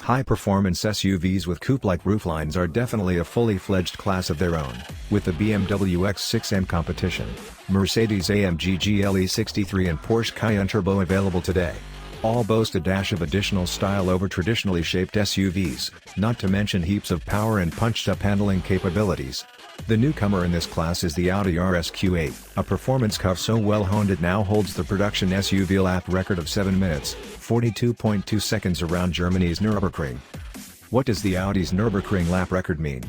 High-performance SUVs with coupe-like rooflines are definitely a fully fledged class of their own, with the BMW X6 competition, Mercedes-AMG GLE 63 and Porsche Cayenne Turbo available today. All boast a dash of additional style over traditionally shaped SUVs, not to mention heaps of power and punched-up handling capabilities. The newcomer in this class is the Audi RS-Q8, a performance curve so well honed it now holds the production SUV lap record of 7 minutes, 42.2 seconds around Germany's Nürburgring. What does the Audi's Nürburgring lap record mean?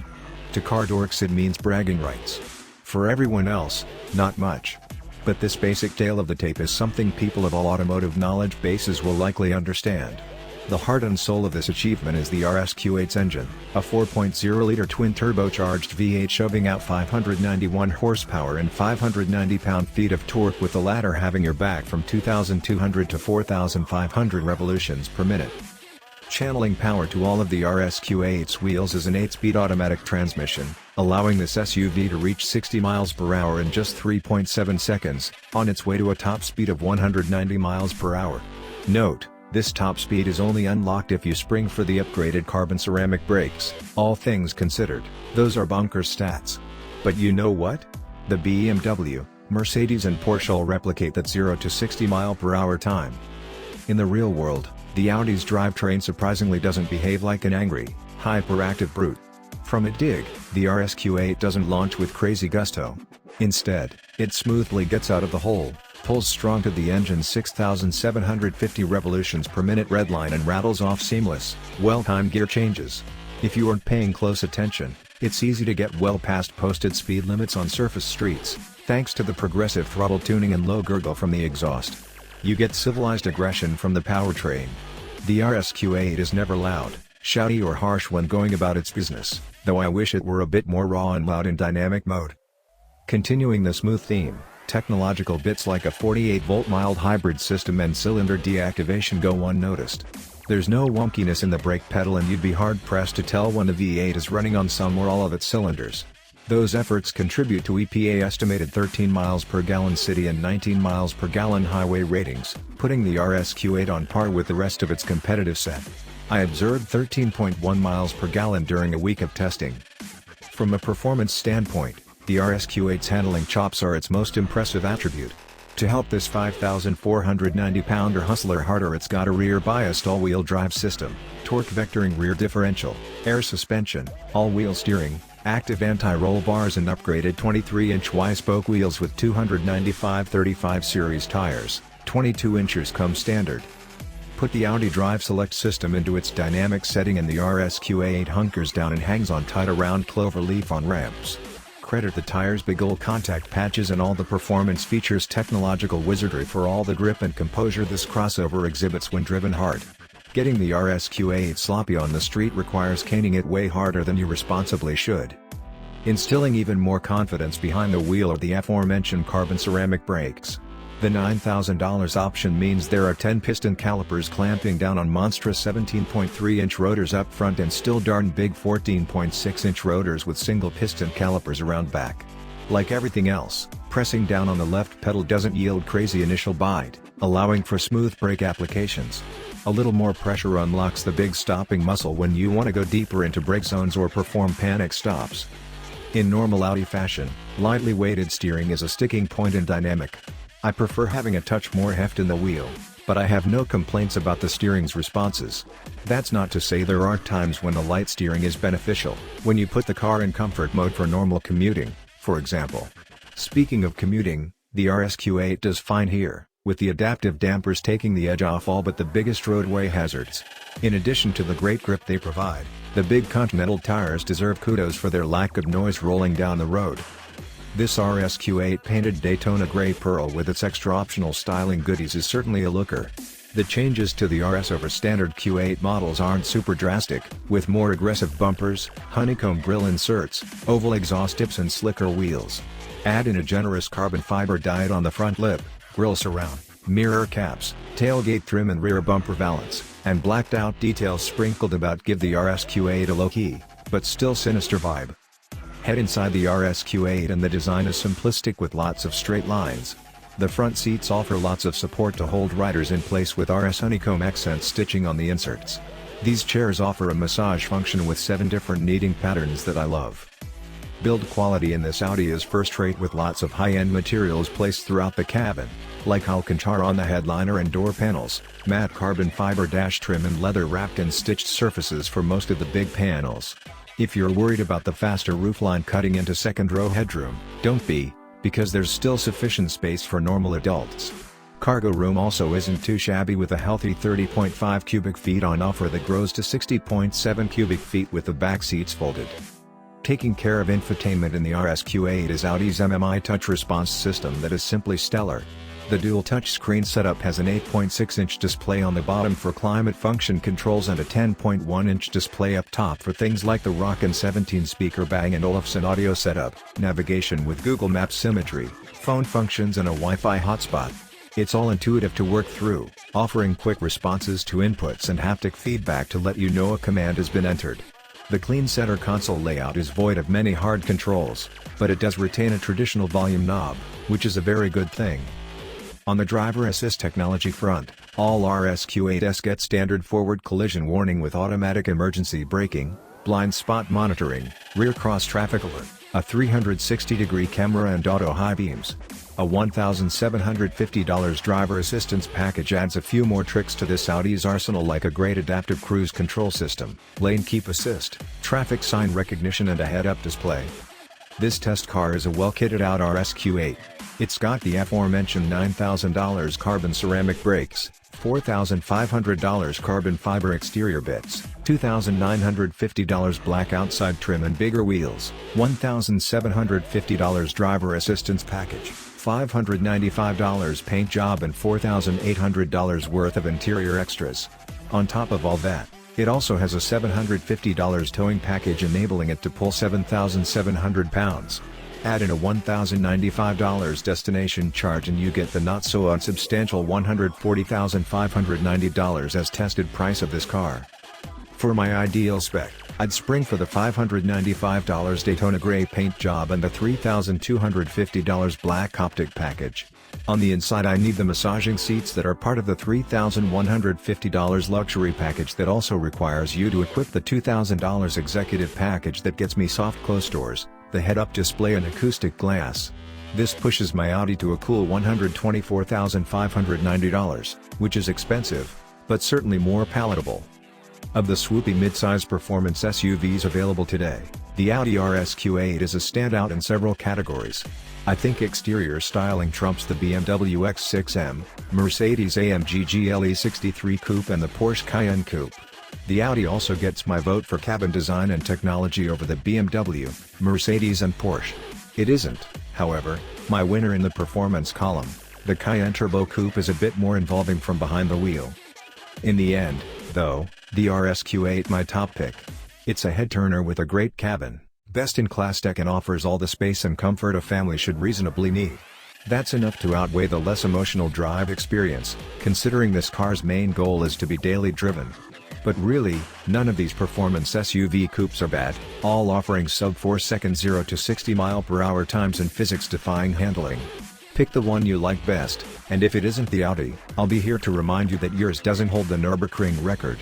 To car dorks it means bragging rights. For everyone else, not much. But this basic tale of the tape is something people of all automotive knowledge bases will likely understand. The heart and soul of this achievement is the RS-Q8's engine, a 4.0-liter twin-turbocharged V8 shoving out 591 horsepower and 590 pound-feet of torque, with the latter having your back from 2,200 to 4,500 revolutions per minute. Channeling power to all of the RS-Q8's wheels is an 8-speed automatic transmission, allowing this SUV to reach 60 miles per hour in just 3.7 seconds, on its way to a top speed of 190 miles per hour. Note: this top speed is only unlocked if you spring for the upgraded carbon ceramic brakes. All things considered, those are bonkers stats. But you know what? The BMW, Mercedes and Porsche all replicate that 0 to 60 mile per hour time. In the real world, the Audi's drivetrain surprisingly doesn't behave like an angry, hyperactive brute. From a dig, the RS-Q8 doesn't launch with crazy gusto. Instead, it smoothly gets out of the hole, pulls strong to the engine's 6,750 revolutions per minute redline and rattles off seamless, well-timed gear changes. If you aren't paying close attention, it's easy to get well past posted speed limits on surface streets, thanks to the progressive throttle tuning and low gurgle from the exhaust. You get civilized aggression from the powertrain. The RS-Q8 is never loud, shouty or harsh when going about its business, though I wish it were a bit more raw and loud in dynamic mode. Continuing the smooth theme, technological bits like a 48-volt mild hybrid system and cylinder deactivation go unnoticed. There's no wonkiness in the brake pedal, and you'd be hard-pressed to tell when the V8 is running on some or all of its cylinders. Those efforts contribute to EPA estimated 13 miles per gallon city and 19 miles per gallon highway ratings, putting the RS-Q8 on par with the rest of its competitive set. I observed 13.1 miles per gallon during a week of testing. From a performance standpoint, the RS-Q8's handling chops are its most impressive attribute. To help this 5,490-pounder hustler harder, it's got a rear-biased all-wheel drive system, torque vectoring rear differential, air suspension, all-wheel steering, active anti-roll bars and upgraded 23-inch Y-spoke wheels with 295/35 series tires. 22 inches come standard. Put the Audi Drive Select system into its dynamic setting and the RS-Q8 hunkers down and hangs on tight around clover leaf on ramps. Credit the tires' big ol' contact patches and all the performance features technological wizardry for all the grip and composure this crossover exhibits when driven hard. Getting the RS-Q8 sloppy on the street requires caning it way harder than you responsibly should. Instilling even more confidence behind the wheel are the aforementioned carbon ceramic brakes. The $9,000 option means there are 10 piston calipers clamping down on monstrous 17.3-inch rotors up front and still darn big 14.6-inch rotors with single piston calipers around back. Like everything else, pressing down on the left pedal doesn't yield crazy initial bite, allowing for smooth brake applications. A little more pressure unlocks the big stopping muscle when you want to go deeper into brake zones or perform panic stops. In normal Audi fashion, lightly weighted steering is a sticking point in dynamic. I prefer having a touch more heft in the wheel, but I have no complaints about the steering's responses. That's not to say there aren't times when the light steering is beneficial, when you put the car in comfort mode for normal commuting, for example. Speaking of commuting, the RS-Q8 does fine here, with the adaptive dampers taking the edge off all but the biggest roadway hazards. In addition to the great grip they provide, the big Continental tires deserve kudos for their lack of noise rolling down the road. This RS-Q8 painted Daytona Gray Pearl with its extra optional styling goodies is certainly a looker. The changes to the RS over standard Q8 models aren't super drastic, with more aggressive bumpers, honeycomb grille inserts, oval exhaust tips and slicker wheels. Add in a generous carbon fiber diet on the front lip, grille surround, mirror caps, tailgate trim and rear bumper valance, and blacked out details sprinkled about give the RS-Q8 a low-key, but still sinister vibe. Head inside the RS-Q8 and the design is simplistic with lots of straight lines. The front seats offer lots of support to hold riders in place with RS honeycomb accent stitching on the inserts. These chairs offer a massage function with 7 different kneading patterns that I love. Build quality in this Audi is first-rate with lots of high-end materials placed throughout the cabin, like Alcantara on the headliner and door panels, matte carbon fiber dash trim and leather-wrapped and stitched surfaces for most of the big panels. If you're worried about the faster roofline cutting into second-row headroom, don't be, because there's still sufficient space for normal adults. Cargo room also isn't too shabby with a healthy 30.5 cubic feet on offer that grows to 60.7 cubic feet with the back seats folded. Taking care of infotainment in the RSQ8 is Audi's MMI touch response system that is simply stellar. The dual touchscreen setup has an 8.6-inch display on the bottom for climate function controls and a 10.1-inch display up top for things like the Rockin' 17-speaker Bang & Olufsen audio setup, navigation with Google Maps symmetry, phone functions and a Wi-Fi hotspot. It's all intuitive to work through, offering quick responses to inputs and haptic feedback to let you know a command has been entered. The clean center console layout is void of many hard controls, but it does retain a traditional volume knob, which is a very good thing. On the driver assist technology front, all RSQ8s get standard forward collision warning with automatic emergency braking, blind spot monitoring, rear cross traffic alert, a 360-degree camera and auto high beams. A $1,750 driver assistance package adds a few more tricks to this Audi's arsenal like a great adaptive cruise control system, lane keep assist, traffic sign recognition and a head-up display. This test car is a well-kitted out RSQ8. It's got the aforementioned $9,000 carbon ceramic brakes, $4,500 carbon fiber exterior bits, $2,950 black outside trim and bigger wheels, $1,750 driver assistance package, $595 paint job and $4,800 worth of interior extras. On top of all that, it also has a $750 towing package enabling it to pull 7,700 pounds. Add in a $1,095 destination charge and you get the not-so-unsubstantial $140,590 as tested price of this car. For my ideal spec, I'd spring for the $595 Daytona Gray paint job and the $3,250 black optic package. On the inside I need the massaging seats that are part of the $3,150 luxury package that also requires you to equip the $2,000 executive package that gets me soft close doors, the head-up display and acoustic glass. This pushes my Audi to a cool $124,590, which is expensive, but certainly more palatable. Of the swoopy midsize performance SUVs available today, the Audi RSQ8 is a standout in several categories. I think exterior styling trumps the BMW X6M, Mercedes-AMG GLE 63 Coupe and the Porsche Cayenne Coupe. The Audi also gets my vote for cabin design and technology over the BMW, Mercedes and Porsche. It isn't, however, my winner in the performance column. The Cayenne Turbo Coupe is a bit more involving from behind the wheel. In the end, though, the RSQ8 my top pick. It's a head-turner with a great cabin, best-in-class tech and offers all the space and comfort a family should reasonably need. That's enough to outweigh the less emotional drive experience, considering this car's main goal is to be daily driven. But really, none of these performance SUV coupes are bad, all offering sub-4 second 0 to 60 mph times and physics-defying handling. Pick the one you like best, and if it isn't the Audi, I'll be here to remind you that yours doesn't hold the Nürburgring record.